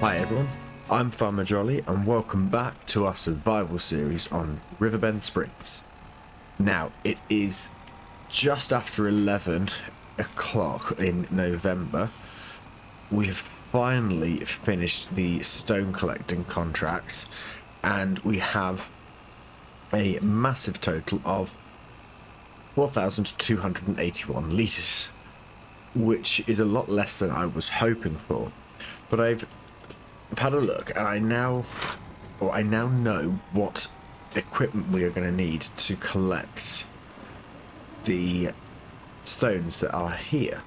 Hi everyone, I'm Farmer Jolly and welcome back to our survival series on Riverbend Springs. Now, it is just after 11 o'clock in November. We've finally finished the stone collecting contract and we have a massive total of 4,281 litres, which is a lot less than I was hoping for. But I've had a look and I now know what equipment we are going to need to collect the stones that are here.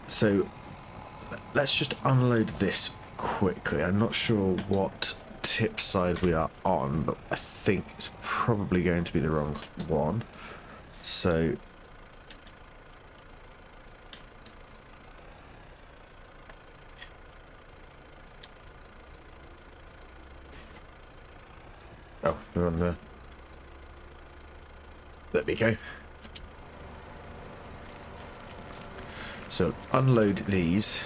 So let's just unload this quickly. I'm not sure what tip side we are on, but I think it's probably going to be the wrong one. So oh, we're on the... There we go. So unload these.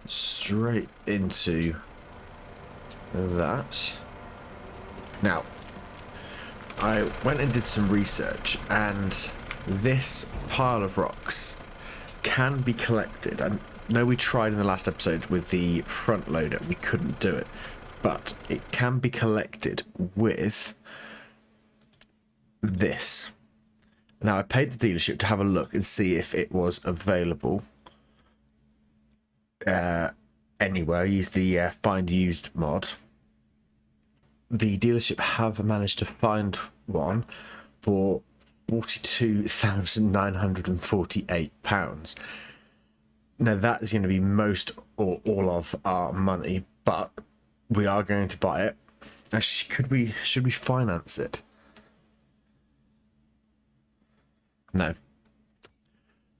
Straight into that. Now, I went and did some research, and this pile of rocks can be collected. I know we tried in the last episode with the front loader, we couldn't do it, but it can be collected with this. Now, I paid the dealership to have a look and see if it was available anywhere. I used the find used mod. The dealership have managed to find one for £42,948. Now that is going to be most or all of our money, but we are going to buy it. Actually, should we finance it? No.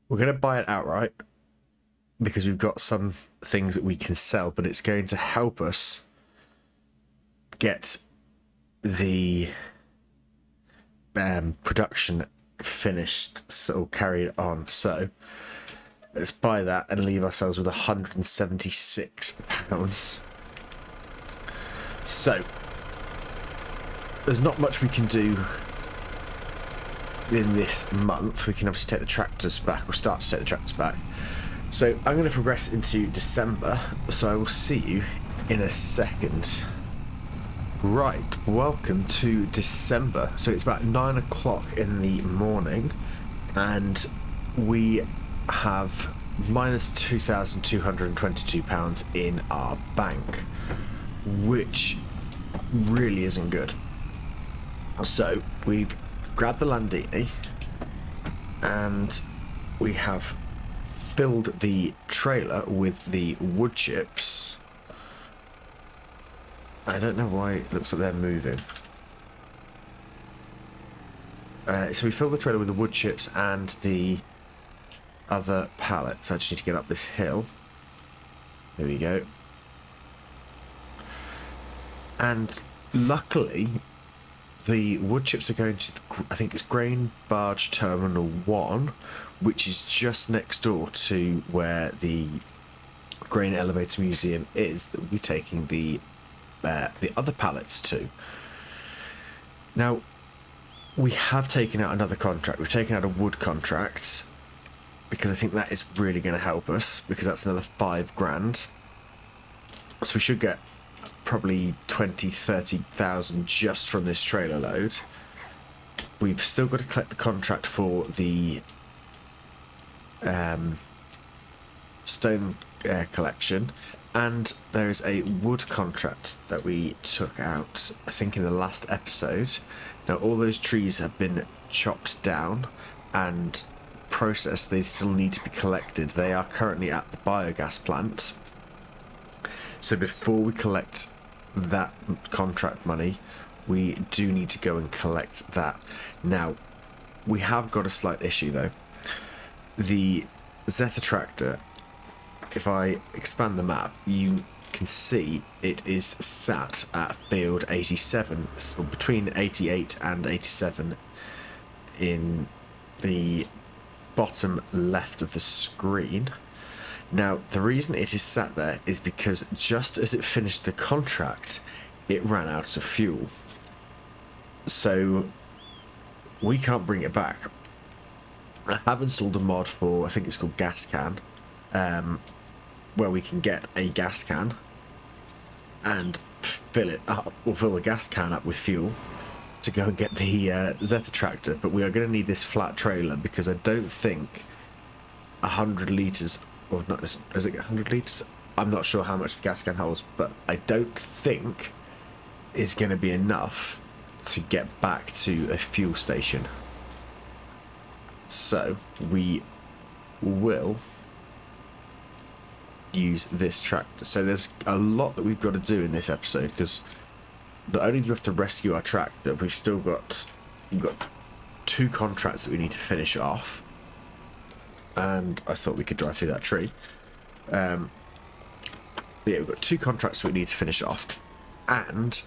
We're going to buy it outright because we've got some things that we can sell, but it's going to help us get the production finished, so carried on. So let's buy that and leave ourselves with £176. So there's not much we can do in this month. We can obviously take the tractors back, or start to take the tractors back. So I'm going to progress into December, so I will see you in a second. Right, welcome to December. So it's about 9 o'clock in the morning and we have minus £2,222 in our bank, which really isn't good. So we've grabbed the Landini and we have filled the trailer with the wood chips. I don't know why it looks like they're moving. So we fill the trailer with the wood chips and the other pallets. I just need to get up this hill. There we go. And luckily, the wood chips are going to, I think it's Grain Barge Terminal 1, which is just next door to where the Grain Elevator Museum is, that we'll be taking the other pallets to. Now, we have taken out another contract. We've taken out a wood contract because I think that is really going to help us, because that's another £5,000. So we should get probably 20-30,000 just from this trailer load. We've still got to collect the contract for the stone collection, and there is a wood contract that we took out, I think, in the last episode. Now all those trees have been chopped down and processed. They still need to be collected. They are currently at the biogas plant. So before we collect that contract money, we do need to go and collect that. Now, we have got a slight issue though. The Zeta tractor, if I expand the map, you can see it is sat at field 87, or between 88 and 87 in the bottom left of the screen. Now, the reason it is sat there is because just as it finished the contract, it ran out of fuel. So we can't bring it back. I have installed a mod for, I think it's called Gas Can, where we can get a gas can and fill it up, or fill the gas can up with fuel to go and get the Zeta tractor. But we are going to need this flat trailer because I don't think 100 litres, or not, is it 100 litres? I'm not sure how much the gas can holds, but I don't think it's going to be enough to get back to a fuel station. So we will use this tractor. So there's a lot that we've got to do in this episode, because not only do we have to rescue our tractor, we've got 2 contracts that we need to finish off. And I thought we could drive through that tree. But yeah, we've got 2 contracts that we need to finish off, and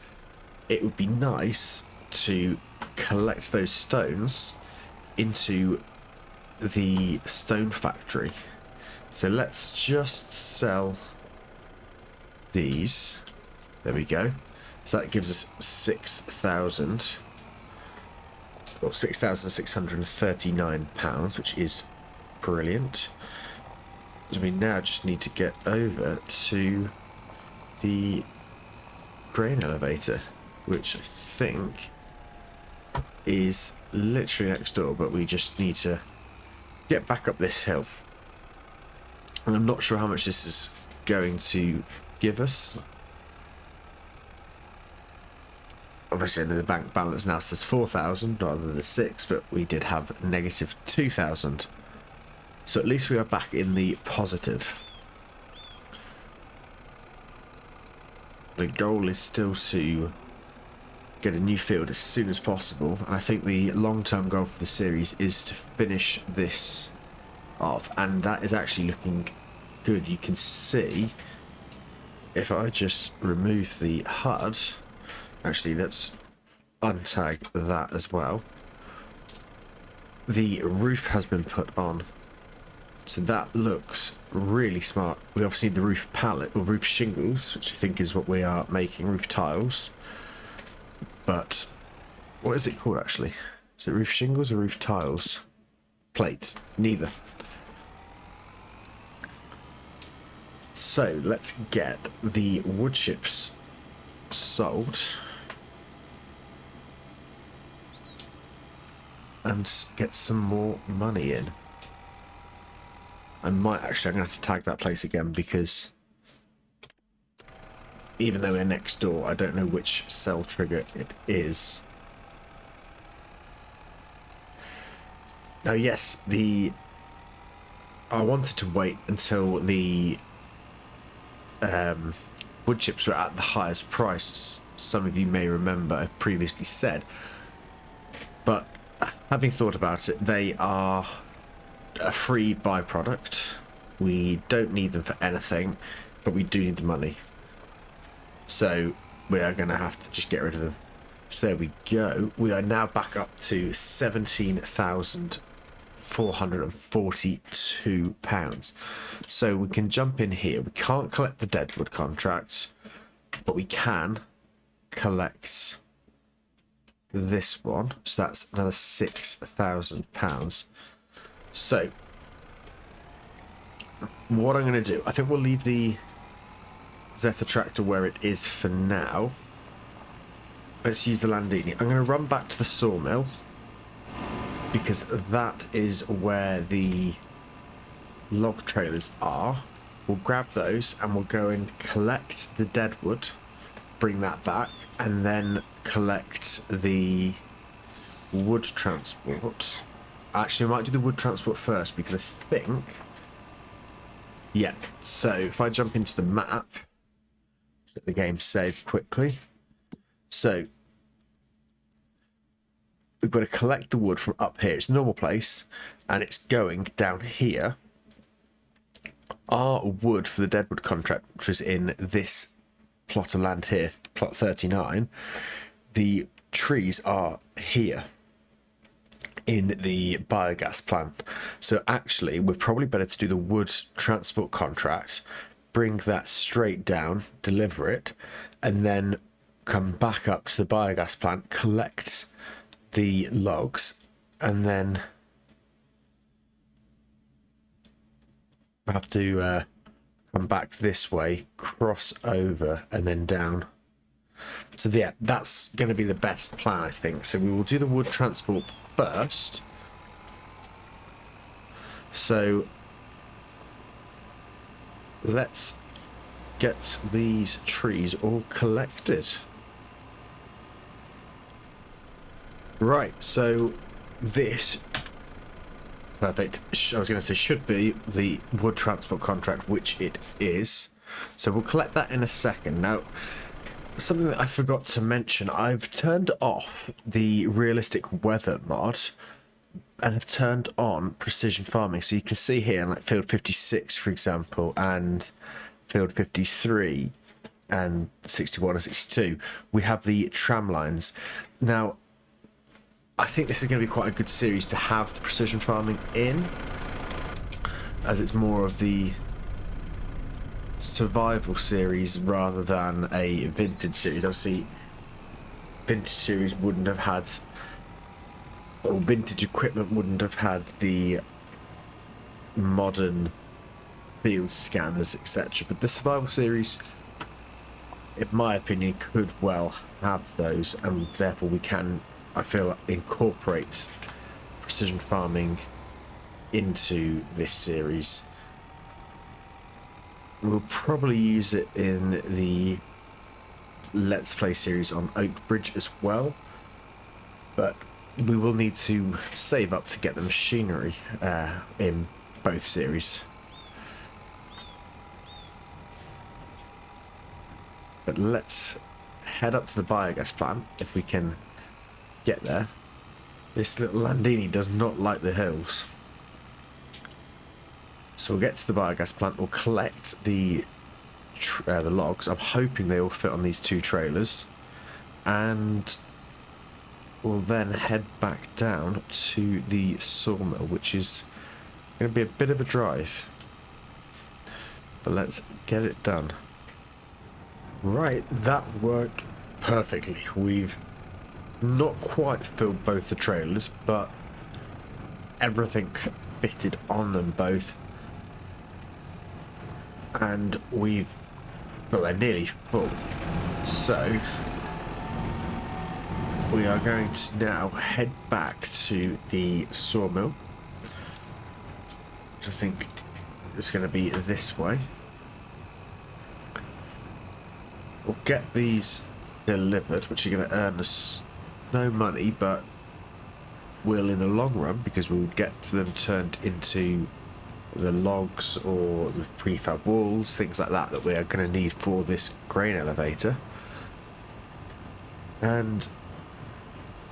it would be nice to collect those stones into the stone factory. So let's just sell these. There we go. So that gives us 6,000, or £6,639, which is brilliant. So we now just need to get over to the grain elevator, which I think is literally next door, but we just need to get back up this hill. And I'm not sure how much this is going to give us. Obviously, the bank balance now says 4,000 rather than the 6, but we did have negative 2,000. So at least we are back in the positive. The goal is still to get a new field as soon as possible. And I think the long-term goal for the series is to finish this off, and that is actually looking good. You can see, if I just remove the HUD, actually let's untag that as well. The roof has been put on, so that looks really smart. We obviously need the roof pallet, or roof shingles, which I think is what we are making, roof tiles. But what is it called actually? Is it roof shingles or roof tiles? Plates, neither. So let's get the wood chips sold and get some more money in. I'm going to have to tag that place again, because even though we're next door, I don't know which cell trigger it is. Now, yes, I wanted to wait until the wood chips were at the highest price. Some of you may remember I previously said, but having thought about it, they are a free byproduct. We don't need them for anything, but we do need the money. So we are going to have to just get rid of them. So there we go. We are now back up to £17,442. So we can jump in here. We can't collect the Deadwood contract, but we can collect this one. So that's another £6,000. So what I'm going to do, I think we'll leave the Zeta tractor where it is for now. Let's use the Landini. I'm going to run back to the sawmill, because that is where the log trailers are. We'll grab those and we'll go and collect the deadwood, bring that back, and then collect the wood transport. Actually, I might do the wood transport first, because I think... Yeah, so if I jump into the map, let the game save quickly. So we've got to collect the wood from up here. It's a normal place, and it's going down here. Our wood for the deadwood contract, which was in this plot of land here, plot 39, the trees are here in the biogas plant. So actually, we're probably better to do the wood transport contract, bring that straight down, deliver it, and then come back up to the biogas plant, collect the logs, and then have to come back this way, cross over, and then down. So yeah, that's going to be the best plan, I think. So we will do the wood transport first. So let's get these trees all collected. Right, so this, perfect, I was going to say should be the wood transport contract, which it is. So we'll collect that in a second. Now, something that I forgot to mention, I've turned off the realistic weather mod and have turned on precision farming. So you can see here, like field 56, for example, and field 53 and 61 and 62, we have the tram lines. Now, I think this is going to be quite a good series to have the precision farming in, as it's more of the survival series rather than a vintage series. Obviously, vintage series wouldn't have had, or vintage equipment wouldn't have had the modern field scanners, etc. But the survival series, in my opinion, could well have those, and therefore we can, I feel, incorporate precision farming into this series. We'll probably use it in the Let's Play series on Oak Bridge as well, but we will need to save up to get the machinery in both series. But let's head up to the biogas plant if we can get there. This little Landini does not like the hills. So we'll get to the biogas plant, we'll collect the logs. I'm hoping they all fit on these 2 trailers, and we'll then head back down to the sawmill, which is going to be a bit of a drive, but let's get it done. Right, that worked perfectly. We've not quite filled both the trailers, but everything fitted on them both. And well, they're nearly full. So we are going to now head back to the sawmill, which I think is going to be this way. We'll get these delivered, which are going to earn us no money, but will in the long run, because we'll get them turned into the logs or the prefab walls, things like that, that we are going to need for this grain elevator. And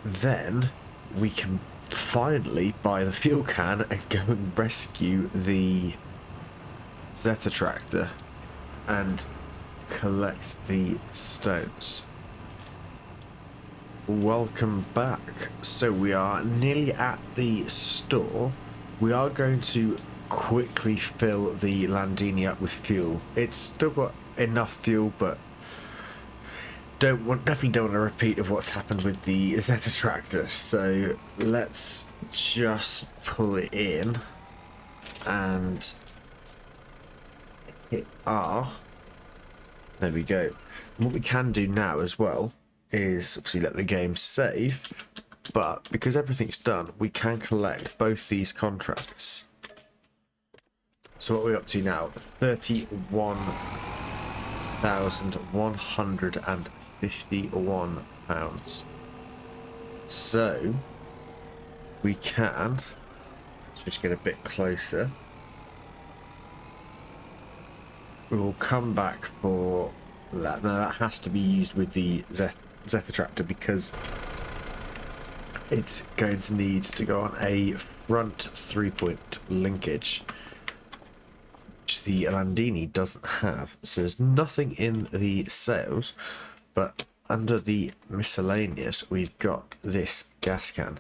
then we can finally buy the fuel can and go and rescue the Zeta tractor and collect the stones. Welcome back. So we are nearly at the store. We are going to quickly fill the Landini up with fuel. It's still got enough fuel, but definitely don't want a repeat of what's happened with the Zeta tractor. So let's just pull it in and hit R. There we go. And what we can do now as well is obviously let the game save, but because everything's done, we can collect both these contracts. So what are we up to now? 31,151 pounds. So we can, let's just get a bit closer. We will come back for that. Now that has to be used with the Zeta tractor because it's going to need to go on a front 3-point linkage, which the Landini doesn't have. So there's nothing in the sales, but under the miscellaneous we've got this gas can.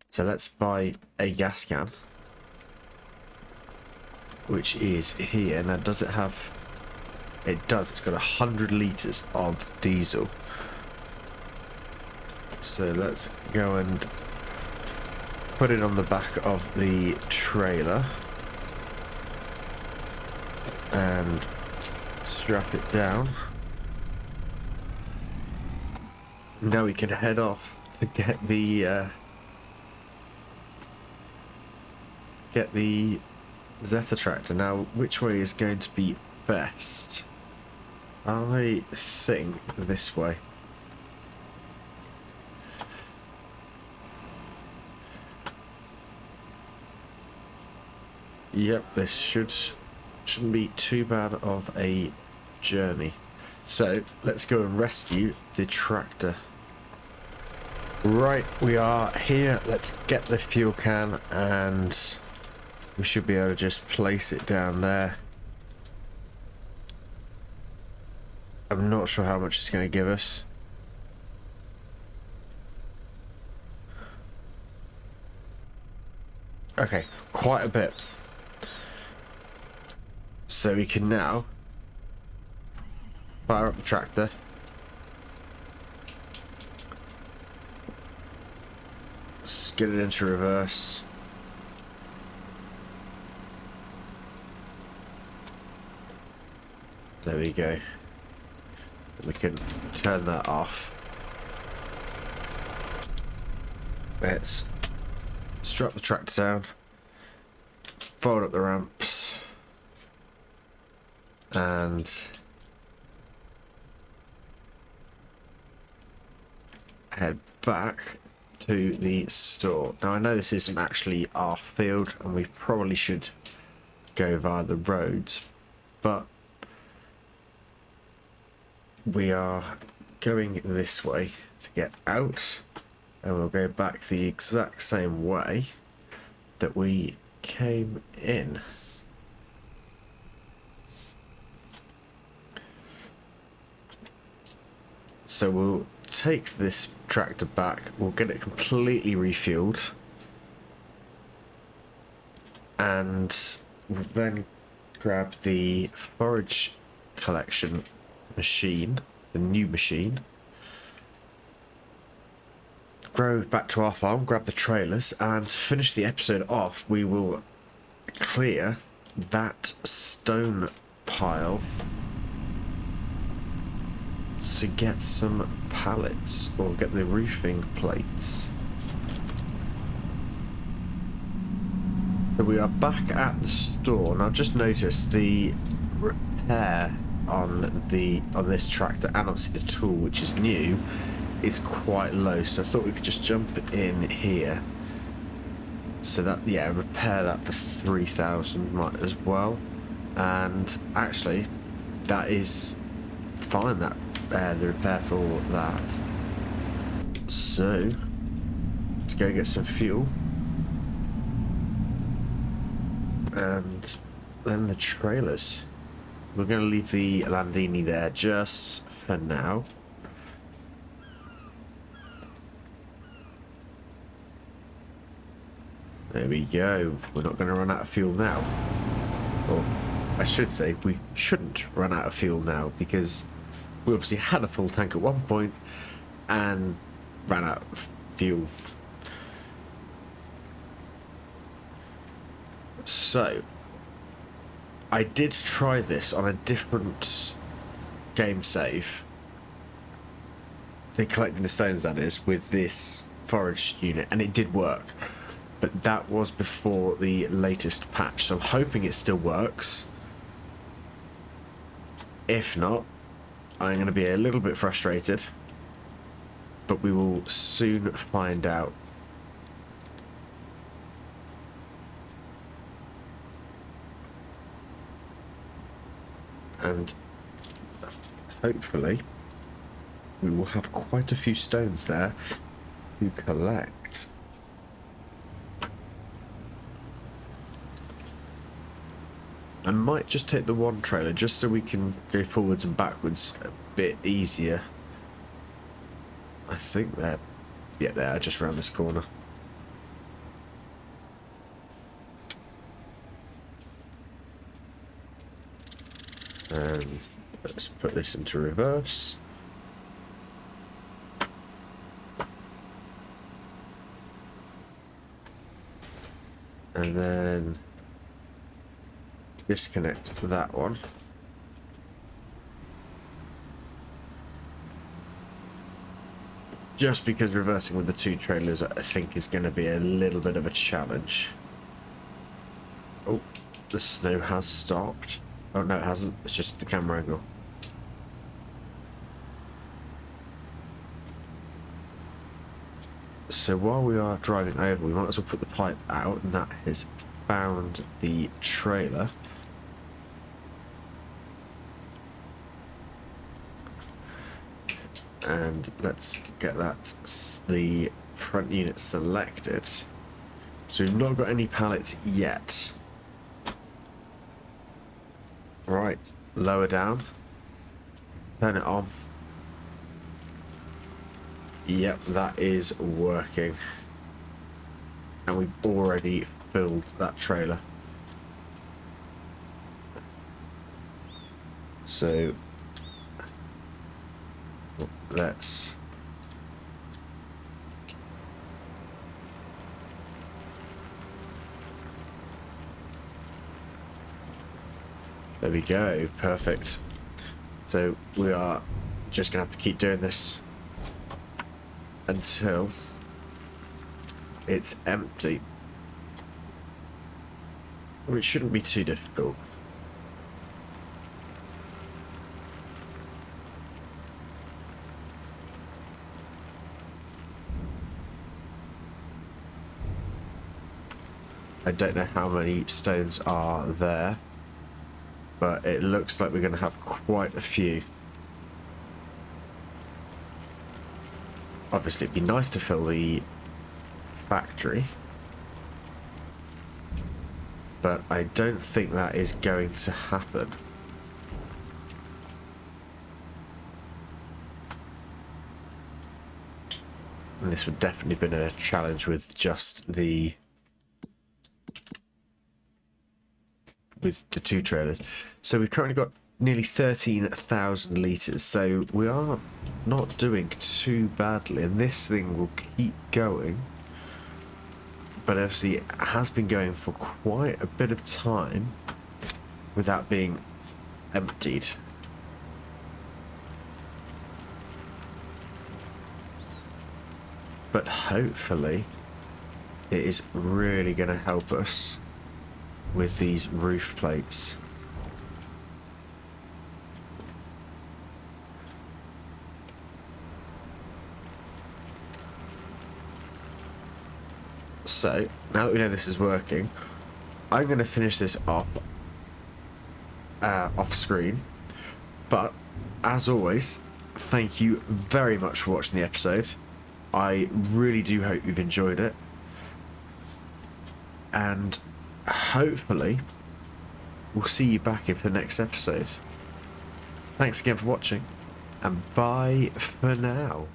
So let's buy a gas can, which is here. Now, does it have... It does. It's got 100 litres of diesel. So let's go and put it on the back of the trailer and strap it down. Now we can head off to get the Zeta tractor. Now, which way is going to be best? I think this way. Yep, this shouldn't be too bad of a journey. So let's go and rescue the tractor. Right, we are here. Let's get the fuel can and we should be able to just place it down there. I'm not sure how much it's going to give us. Okay, quite a bit. So we can now fire up the tractor. Let's get it into reverse. There we go. We can turn that off. Let's strap the tractor down, fold up the ramps, and head back to the store. Now, I know this isn't actually our field and we probably should go via the roads, but we are going this way to get out, and we'll go back the exact same way that we came in. So we'll take this tractor back, we'll get it completely refueled, and we'll then grab the forage collection machine, the new machine, go back to our farm, grab the trailers, and to finish the episode off, we will clear that stone pile to get some pallets, or get the roofing plates. So we are back at the store, and I've just noticed the repair on this tractor, and obviously the tool, which is new, is quite low. So I thought we could just jump in here. So that, yeah, repair that for 3,000 might as well. And actually, that is fine. That the repair for all that. So let's go get some fuel, and then the trailers. We're going to leave the Landini there just for now. There we go. We're not going to run out of fuel now. Or I should say, we shouldn't run out of fuel now, because we obviously had a full tank at one point and ran out of fuel. So I did try this on a different game save. Collecting the stones, that is, with this forage unit, and it did work. But that was before the latest patch, so I'm hoping it still works. If not, I'm going to be a little bit frustrated, but we will soon find out. And hopefully we will have quite a few stones there to collect. I might just take the one trailer just so we can go forwards and backwards a bit easier. I think they're, yeah, they are just around this corner. And let's put this into reverse. And then disconnect that one. Just because reversing with the two trailers, I think, is going to be a little bit of a challenge. Oh, the snow has stopped. Oh, no, it hasn't. It's just the camera angle. So while we are driving over, we might as well put the pipe out, and that has found the trailer. And let's get the front unit selected. So we've not got any pallets yet. Right, lower down. Turn it on. Yep, that is working. And we've already filled that trailer. So let's there we go, perfect. So we are just gonna have to keep doing this until it's empty, which shouldn't be too difficult. I don't know how many stones are there, but it looks like we're going to have quite a few. Obviously, it'd be nice to fill the factory, but I don't think that is going to happen. And this would definitely have been a challenge with just the two trailers. So we've currently got nearly 13,000 litres, so we are not doing too badly, and this thing will keep going. But obviously it has been going for quite a bit of time without being emptied. But hopefully it is really going to help us with these roof plates. So now that we know this is working, I'm going to finish this off off screen. But as always, thank you very much for watching the episode. I really do hope you've enjoyed it, and hopefully we'll see you back in for the next episode. Thanks again for watching, and bye for now.